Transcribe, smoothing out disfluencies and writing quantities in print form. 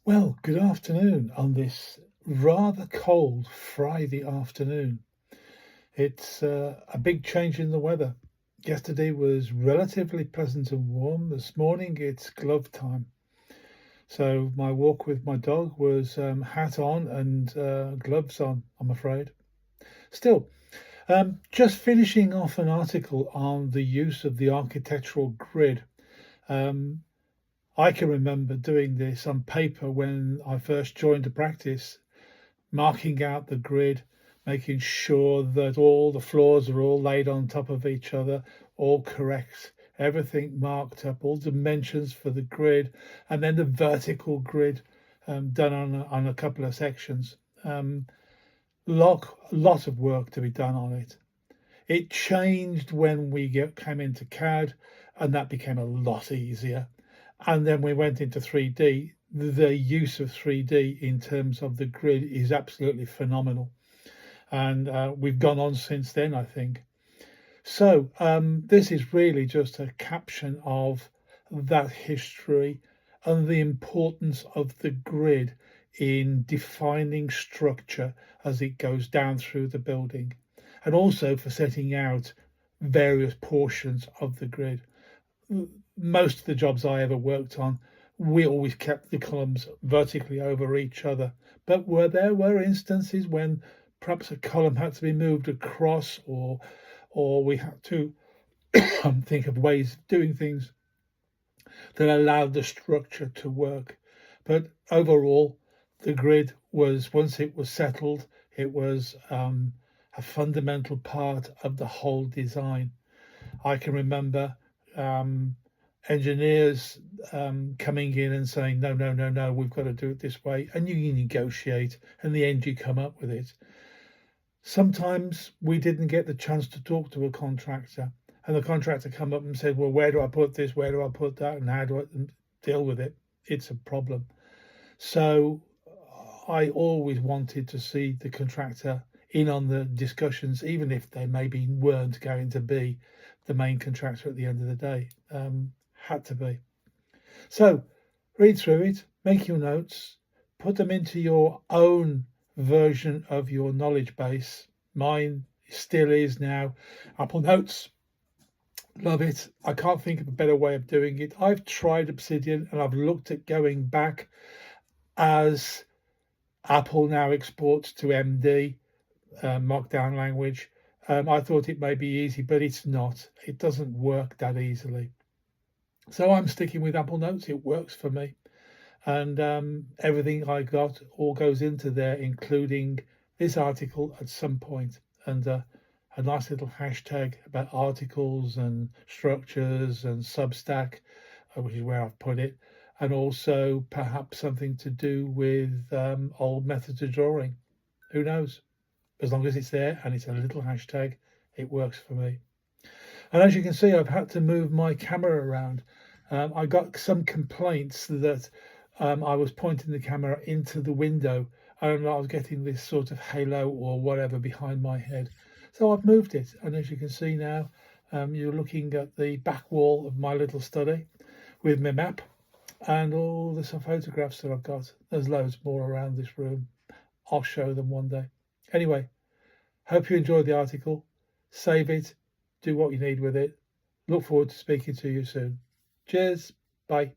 Well, good afternoon on this rather cold Friday afternoon. It's a big change in the weather. Yesterday was relatively pleasant and warm. This morning it's glove time. So my walk with my dog was hat on and gloves on, I'm afraid. Still, just finishing off an article on the use of the architectural grid. Um, I can remember doing this on paper when I first joined the practice, marking out the grid, making sure that all the floors are all laid on top of each other, all correct, everything marked up, all dimensions for the grid, and then the vertical grid done on a couple of sections. Lot of work to be done on it. It changed when came into CAD, and that became a lot easier. And then we went into 3D. The use of 3D in terms of the grid is absolutely phenomenal. And we've gone on since then, I think. So this is really just a caption of that history and the importance of the grid in defining structure as it goes down through the building, and also for setting out various portions of the grid. Most of the jobs I ever worked on, we always kept the columns vertically over each other. But there were instances when perhaps a column had to be moved across, or we had to think of ways of doing things that allowed the structure to work. But overall, the grid was, once it was settled, it was a fundamental part of the whole design. I can remember engineers coming in and saying, no, no, no, no, we've got to do it this way. And you negotiate, and the end you come up with it. Sometimes we didn't get the chance to talk to a contractor, and the contractor come up and said, well, where do I put this? Where do I put that? And how do I deal with it? It's a problem. So I always wanted to see the contractor in on the discussions, even if they maybe weren't going to be the main contractor at the end of the day. Had to be. So read through it, make your notes, put them into your own version of your knowledge base. Mine still is now Apple Notes. Love it. I can't think of a better way of doing it. I've tried Obsidian and I've looked at going back as Apple now exports to MD, Markdown language. I thought it may be easy, but it's not. It doesn't work that easily. So I'm sticking with Apple Notes. It works for me. And everything I got all goes into there, including this article at some point, and a nice little hashtag about articles and structures and Substack, which is where I've put it, and also perhaps something to do with old methods of drawing. Who knows? As long as it's there and it's a little hashtag, it works for me. And as you can see, I've had to move my camera around. I got some complaints that I was pointing the camera into the window and I was getting this sort of halo or whatever behind my head. So I've moved it. And as you can see now, you're looking at the back wall of my little study with my map and all the photographs that I've got. There's loads more around this room. I'll show them one day. Anyway, hope you enjoyed the article. Save it. Do what you need with it. Look forward to speaking to you soon. Cheers. Bye.